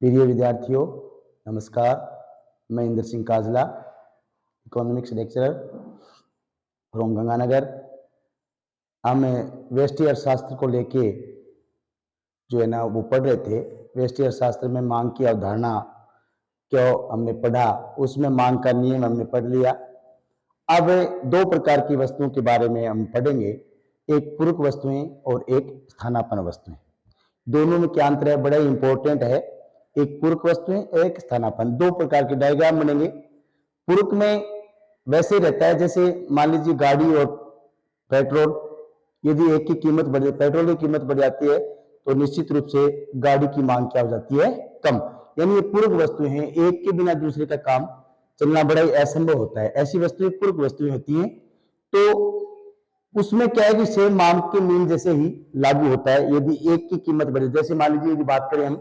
प्रिय विद्यार्थियों, नमस्कार। मैं Indra Singh Kajla, economics lecturer from Ganganagar. हम व्यष्टि अर्थशास्त्र को लेके जो है ना वो पढ़ रहे थे। व्यष्टि अर्थशास्त्र में मांग की अवधारणा क्यों हमने पढ़ा, उसमें मांग का नियम हमने पढ़ लिया। अब दो प्रकार की वस्तुओं के बारे में हम पढ़ेंगे, एक पूरक वस्तुएं और एक स्थानापन्न वस्तुएं। दोनों में क्या अंतर है, बड़ा इंपॉर्टेंट है। एक पूरक वस्तुएं, एक स्थानापन्न, दो प्रकार के डायग्राम बनेंगे। पूरक में वैसे रहता है जैसे मान लीजिए गाड़ी और पेट्रोल, यदि एक की कीमत बढ़ पेट्रोल की कीमत बढ़ जाती है तो निश्चित रूप से गाड़ी की मांग क्या हो जाती है, कम। यानी ये पूरक वस्तुएं हैं, एक के बिना दूसरे का काम चलना बड़ा ही असंभव होता है। ऐसी वस्तुएं पूरक वस्तुएं होती हैं। तो उसमें क्या है कि सेम मांग के नियम जैसे ही लागू होता है। यदि एक की कीमत बढ़े, जैसे मान लीजिए यदि बात करें हम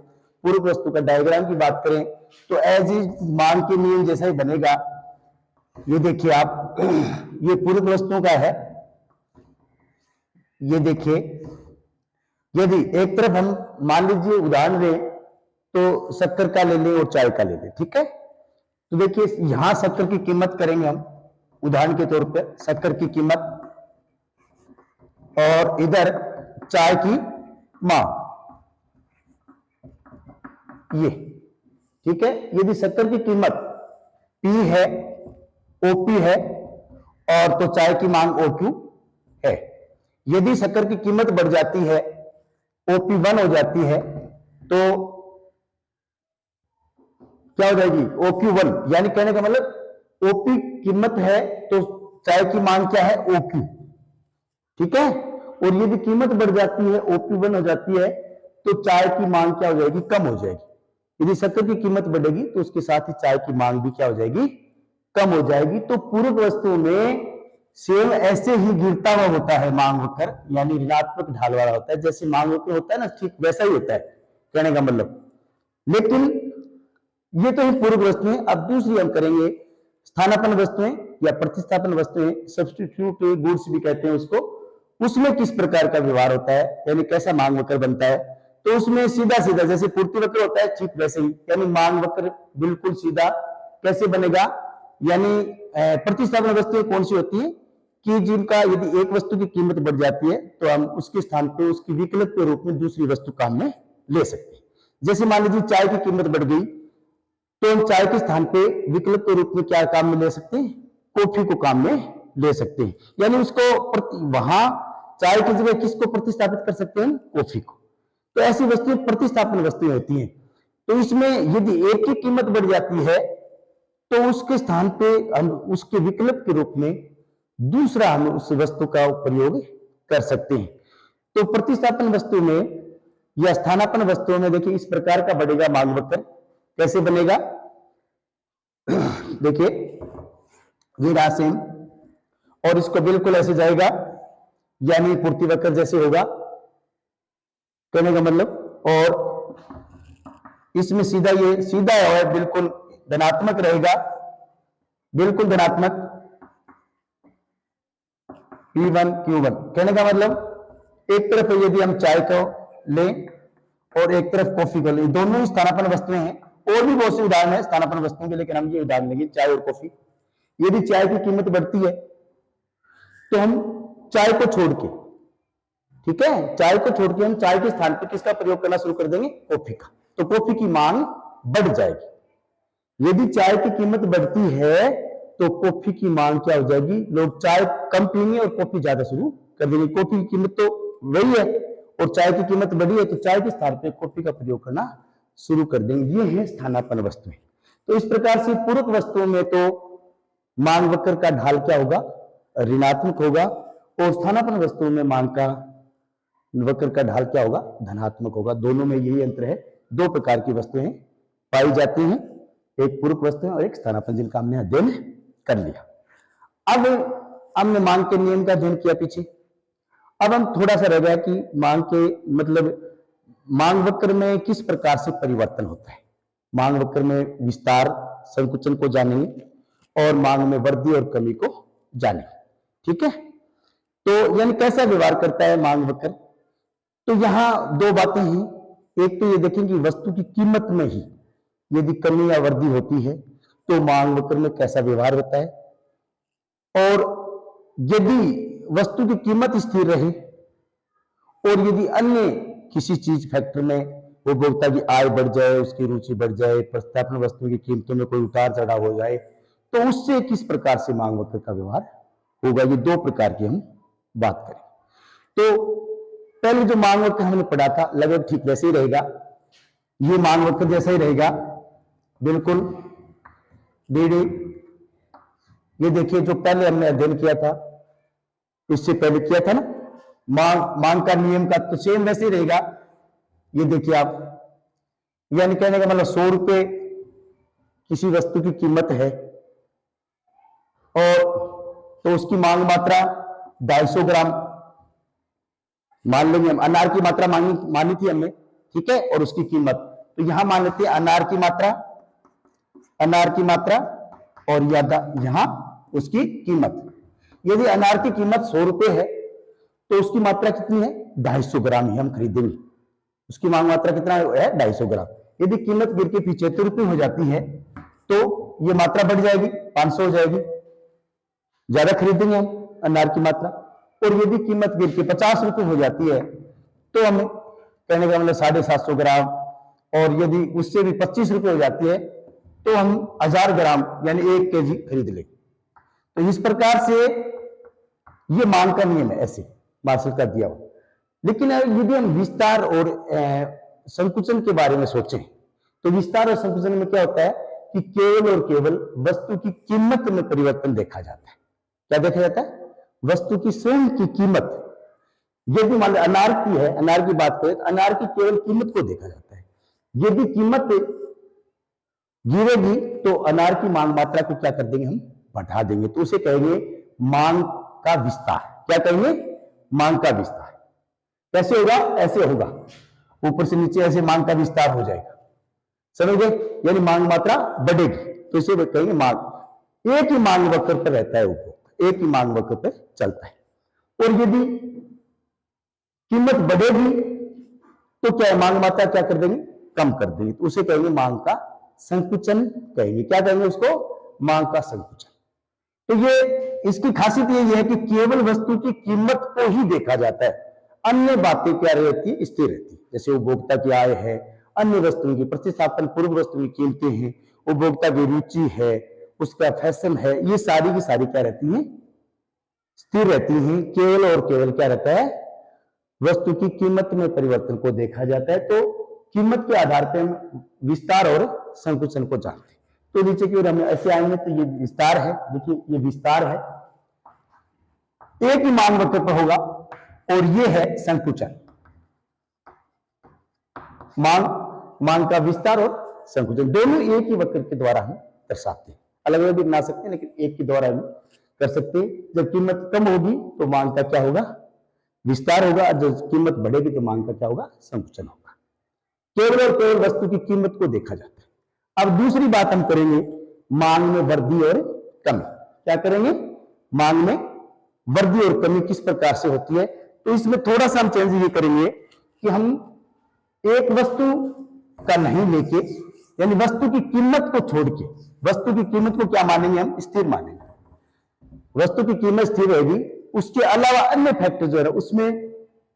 पूरक वस्तु का डायग्राम की बात करें तो एज इज मांग के नियम जैसा ही बनेगा। ये देखिए आप, ये पूरक वस्तुओं का है। ये देखिए, यदि एक तरफ हम मान लीजिए उदाहरण दें तो शक्कर का ले लें और चाय का ले लें, ठीक है। तो देखिए यहां शक्कर की कीमत करेंगे हम, उदाहरण के तौर पे शक्कर की कीमत, और इधर चाय की मांग, ये ठीक है। यदि शक्कर की कीमत P है, OP है, और तो चाय की मांग OQ है। यदि शक्कर की कीमत बढ़ जाती है, OP1 हो जाती है, तो क्या हो जाएगी, OQ1। यानी कहने का मतलब OP कीमत है तो चाय की मांग क्या है, OQ, ठीक है। और यदि कीमत बढ़ जाती है, OP1 हो जाती है, तो चाय की मांग क्या हो जाएगी, कम हो जाएगी। यदि शक्कर की कीमत बढ़ेगी तो उसके साथ ही चाय की मांग भी क्या हो जाएगी, कम हो जाएगी। तो पूरक वस्तु में सेम ऐसे ही गिरता हुआ होता है मांग वक्र, यानी ऋणात्मक ढाल वाला होता है। जैसे मांग वक्र होता है ना, ठीक वैसा ही होता है, कहने का मतलब। लेकिन ये तो ही पूरक वस्तुएं। अब दूसरी हम करेंगे स्थानापन्न वस्तुएं या प्रतिस्थापन वस्तुएं, सब्स्टिट्यूट गुड्स भी कहते हैं उसको। उसमें किस प्रकार का व्यवहार होता है, यानी कैसा मांग वक्र बनता है। तो उसमें सीधा सीधा जैसे पूर्ति वक्र होता है, ठीक वैसे ही, यानी मांग वक्र बिल्कुल सीधा कैसे बनेगा। यानी प्रतिस्थापन वस्तुएं कौन सी होती है कि जिनका यदि एक वस्तु की कीमत बढ़ जाती है तो हम उसके स्थान पर उसकी विकल्प के रूप में दूसरी वस्तु काम में ले सकते हैं। जैसे मान लीजिए चाय की कीमत बढ़ गई तो हम चाय के स्थान पे विकल्प के रूप में क्या काम में ले सकते हैं, कॉफी को काम में ले सकते हैं। यानी उसको वहां चाय की जगह किसको प्रतिस्थापित कर सकते हैं, कॉफी को। तो ऐसी वस्तुएं प्रतिस्थापन वस्तुएं होती हैं। तो इसमें यदि एक की कीमत बढ़ जाती है तो उसके स्थान पे हम उसके विकल्प के रूप में दूसरा हम उस वस्तु का प्रयोग कर सकते हैं। तो प्रतिस्थापन वस्तु में या स्थानापन्न वस्तुओं में देखिए इस प्रकार का बढ़ेगा मांग वक्र। कैसे बनेगा, देखिए ये राशि, और इसको बिल्कुल ऐसे जाएगा, यानी पूर्ति वक्र जैसे होगा, कहने का मतलब। और इसमें सीधा ये सीधा है, बिल्कुल धनात्मक रहेगा, बिल्कुल धनात्मक P1 Q1। कहने का मतलब एक तरफ यदि हम चाय को लें और एक तरफ कॉफी को लें, दोनों ही स्थानापन्न वस्तुएं हैं। और भी बहुत से उदाहरण है स्थानापन्न वस्तुओं के, लेकिन हम ये उदाहरण लेंगे चाय और कॉफी। यदि चाय की कीमत बढ़ती है तो हम चाय को छोड़ के, ठीक है, चाय को छोड़ के हम चाय के स्थान पर किसका प्रयोग करना शुरू कर देंगे, कॉफी का। तो कॉफी की मांग बढ़ जाएगी। यदि चाय की कीमत बढ़ती है तो कॉफी की मांग क्या हो जाएगी, लोग चाय कम पीएंगे और कॉफी ज्यादा शुरू कर देंगे। कॉफी की कीमत तो वही है और चाय की कीमत बढ़ी है तो चाय के स्थान पर कॉफी का प्रयोग करना शुरू कर देंगे। ये है स्थानापन्न वस्तुएं। तो इस प्रकार से पूरक वस्तुओं में तो मांग वक्र का ढाल क्या होगा, ऋणात्मक होगा, और स्थानापन्न वस्तुओं में मांग का वक्र का ढाल क्या होगा, धनात्मक होगा। दोनों में यही अंतर है। दो प्रकार की वस्तुएं पाई जाती हैं, एक पूरक वस्तुएं और एक स्थानापन्न, जिनका हमने अध्ययन कर लिया। अब हमने मांग के नियम का अध्ययन किया पीछे। अब हम थोड़ा सा रह गया कि मांग के मतलब मांग वक्र में किस प्रकार से परिवर्तन होता है। मांग वक्र में विस्तार संकुचन को जानेंगे और मांग में वृद्धि और कमी को जानेंगे, ठीक है। तो यानी कैसा व्यवहार करता है मांग वक्र। तो यहां दो बातें हैं। एक तो ये देखें कि वस्तु की कीमत में ही यदि कमी या वृद्धि होती है तो मांग वक्र में कैसा व्यवहार होता है, और यदि वस्तु की कीमत स्थिर रहे और यदि अन्य किसी चीज फैक्टर में उपभोक्ता की आय बढ़ जाए, उसकी रुचि बढ़ जाए, प्रतिस्थापन वस्तु की कीमतों में कोई उतार चढ़ाव हो जाए, तो उससे किस प्रकार से मांग वक्र का व्यवहार होगा। ये दो प्रकार की हम बात करें। तो पहले जो मांग वक्र हमने पढ़ा था लगभग ठीक वैसे ही रहेगा, ये मांग वक्र जैसा ही रहेगा बिल्कुल डीडी। ये देखिए जो पहले हमने अध्ययन किया था, इससे पहले किया था ना, मांग का नियम का, तो सेम वैसे ही रहेगा। ये देखिए आप, यानी कहने का मतलब 100 रुपए किसी वस्तु की कीमत है और तो उसकी मांग मात्रा 250 ग्राम मान लेंगे हम। अनार की मात्रा मानी थी हमने, ठीक है, और उसकी कीमत, तो यहां मान लेते हैं अनार की मात्रा और यहां उसकी कीमत। यदि अनार की कीमत 100 रुपए है तो उसकी मात्रा कितनी है, 250 ग्राम ही हम खरीदेंगे। उसकी मांग मात्रा कितना है, 250 ग्राम। यदि कीमत गिर के 75 रुपए हो जाती है तो ये मात्रा बढ़ जाएगी, 500 हो जाएगी, ज्यादा खरीदेंगे हम अनार की मात्रा। और यदि कीमत गिर के 50 रुपए हो जाती है तो हमें कहने का मतलब 750 ग्राम, और यदि उससे भी 25 रुपए हो जाती है तो हम 1000 ग्राम यानी 1 केजी खरीद लेंगे। तो इस प्रकार से ये मांग का नियम है, ऐसे मार्शल का दिया हुआ। लेकिन यदि हम विस्तार और संकुचन के बारे में सोचें तो विस्तार और संकुचन में क्या होता है कि केवल और केवल वस्तु की कीमत में परिवर्तन देखा जाता है। क्या देखा जाता है, वस्तु की स्वयं की कीमत। यदि मान लो अनार की है, अनार की बात करें तो अनार की केवल कीमत को देखा जाता है। यदि कीमत गिरेगी तो अनार की मांग मात्रा को क्या कर देंगे, हम बढ़ा देंगे, तो उसे कहेंगे मांग का विस्तार। क्या कहेंगे, मांग का विस्तार। कैसे होगा, ऐसे होगा, ऊपर से नीचे ऐसे मांग का विस्तार हो जाएगा, समझ गए, यानी मांग मात्रा बढ़ेगी, तो इसे कहेंगे मांग। एक ही मांग वक्र पर रहता है उपभोक्ता, एक ही मांग वक्र पर चलता है। और यदि कीमत बढ़ेगी तो क्या मांग मात्रा क्या कर देंगे, कम कर देंगे, तो उसे कहेंगे मांग का संकुचन कहेंगे। क्या कहेंगे उसको, मांग का संकुचन। तो ये इसकी खासियत ये है कि केवल वस्तु की कीमत को ही देखा जाता है, अन्य बातें क्या रहती है, स्थिर रहती है। जैसे उपभोक्ता की आय है, अन्य वस्तुओं की प्रतिस्थापन पूर्व वस्तु की कीमतें हैं, उपभोक्ता की रुचि है, उसका फैशन है, ये सारी की सारी क्या रहती हैं, स्थिर रहती हैं। केवल और केवल क्या रहता है, वस्तु की कीमत में परिवर्तन को देखा जाता है। तो कीमत के आधार पर हम विस्तार और संकुचन को जानते हैं। तो नीचे की ओर हम ऐसे आएंगे तो ये विस्तार है, देखिए ये विस्तार है, एक ही मांग वक्र पर होगा, और ये है संकुचन। मांग का विस्तार और संकुचन दोनों एक ही वक्र के द्वारा हम दर्शाते हैं। अलग अलग भी बना सकते हैं लेकिन एक के द्वारा हम कर सकते हैं। जब कीमत कम होगी तो मांग का क्या होगा, विस्तार होगा, जब कीमत बढ़ेगी तो मांग का क्या होगा, संकुचन होगा। केवल और केवल वस्तु की कीमत को देखा जाता है। अब दूसरी बात हम करेंगे, मांग में वृद्धि और कमी। क्या करेंगे, मांग में वृद्धि और कमी किस प्रकार से होती है। तो इसमें थोड़ा सा हम चेंज ये करेंगे कि हम एक वस्तु का नहीं लेके, यानी वस्तु की कीमत को छोड़ के, वस्तु की कीमत को क्या मानेंगे, हम स्थिर मानेंगे। वस्तु की कीमत स्थिर रहेगी, उसके अलावा अन्य फैक्टर जो है उसमें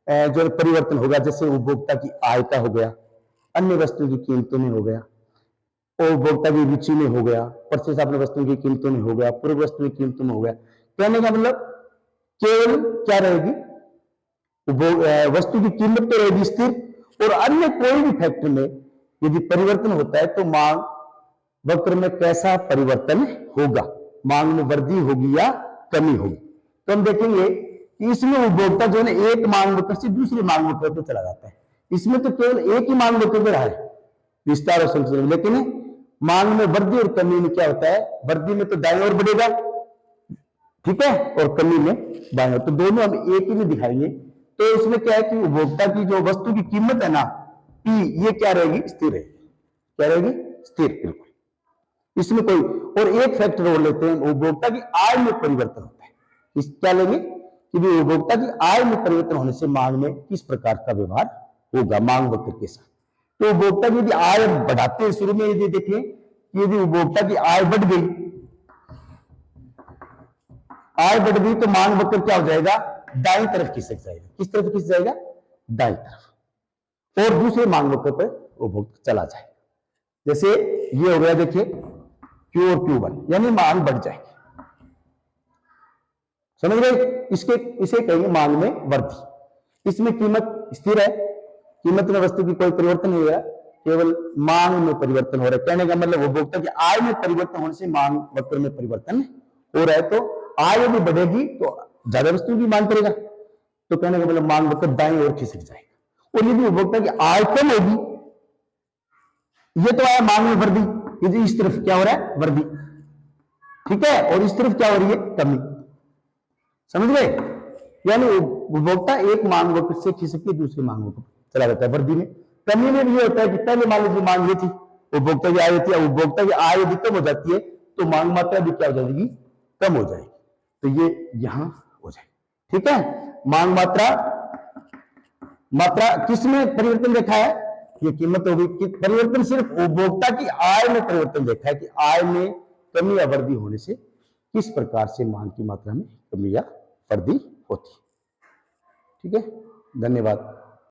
जो परिवर्तन होगा, जैसे उपभोक्ता की आय का हो गया, अन्य वस्तु की कीमतों में हो गया, उपभोक्ता की रुचि में हो गया, प्रतिस्थापन वस्तुओं की कीमतों में हो गया, पूर्व वस्तु की कीमतों में हो गया। कहने का मतलब केवल क्या रहेगी, वस्तु की कीमत तो रहेगी स्थिर, और अन्य कोई भी फैक्टर में यदि परिवर्तन होता है तो मांग वक्र में कैसा परिवर्तन होगा, मांग में वृद्धि होगी या कमी होगी। तो हम देखेंगे कि इसमें उपभोक्ता जो है एक मांग वक्र से दूसरे मांग वक्र पर चला जाता है। इसमें तो केवल एक ही मांग वक्र पर रहा है, विस्तार और संकुचन। लेकिन मांग में वृद्धि और कमी में क्या होता है, वृद्धि में तो दाईं ओर बढ़ेगा, ठीक है, और कमी में बाएं ओर, तो दोनों हम एक ही में दिखाएंगे। तो इसमें क्या है कि उपभोक्ता की जो वस्तु की कीमत है ना, पी, ये क्या रहेगी, स्थिर रहेगी। क्या रहेगी, स्थिर, बिल्कुल। इसमें कोई और एक फैक्टर और लेते हैं, उपभोक्ता की आय में परिवर्तन होता है। इस क्या लेंगे कि उपभोक्ता की आय में परिवर्तन होने से मांग में किस प्रकार का व्यवहार होगा, मांग वक्र के साथ। तो उपभोक्ता की यदि आय बढ़ाते हैं, शुरू में यदि देखें कि यदि उपभोक्ता की आय बढ़ गई, तो मांग वक्र क्या हो जाएगा, दाईं तरफ खिसक जाएगा। किस तरफ खिसक जाएगा, दाईं तरफ, और दूसरे मांग वक्र पर उपभोक्ता चला जाएगा। जैसे ये हो गया, देखिए Q और Q1, यानी मांग बढ़ जाएगी। समझ गए, इसे कहेंगे मांग में वृद्धि। इसमें कीमत स्थिर है, कीमत में वस्तु की कोई परिवर्तन नहीं हो रहा, केवल मांग में परिवर्तन हो रहा है। कहने का मतलब उपभोक्ता की आय में परिवर्तन होने से मांग वक्र में परिवर्तन हो रहा है। तो आय यदि बढ़ेगी तो ज्यादा वस्तु की मांग करेगा, तो कहने का मतलब मांग वक्र दाईं ओर खिसक जाएगा। और यदि उपभोक्ता की आय कम होगी, ये तो आया मांग में वृद्धि, यदि इस तरफ क्या हो रहा है, वृद्धि, ठीक है, और इस तरफ क्या हो रही है, कमी। समझ गए, यानी उपभोक्ता एक मांग वक्र से खिसक के दूसरी मांग वक्र चला जाता है वृद्धि में। कमी में भी ये होता है कि पहले मान लीजिए मांग ये थी, उपभोक्ता की आय थी, अब उपभोक्ता की आय यदि कम हो जाती है तो मांग मात्रा भी क्या हो जाएगी, कम हो जाएगी। तो ये यहां हो जाएगी, ठीक है। मांग मात्रा किस में परिवर्तन देखा है, ये कीमत होगी कि परिवर्तन सिर्फ उपभोक्ता की आय में परिवर्तन देखा है कि आय में कमी या वृद्धि होने से किस प्रकार से मांग की मात्रा में कमी या वृद्धि होती है। ठीक है, धन्यवाद।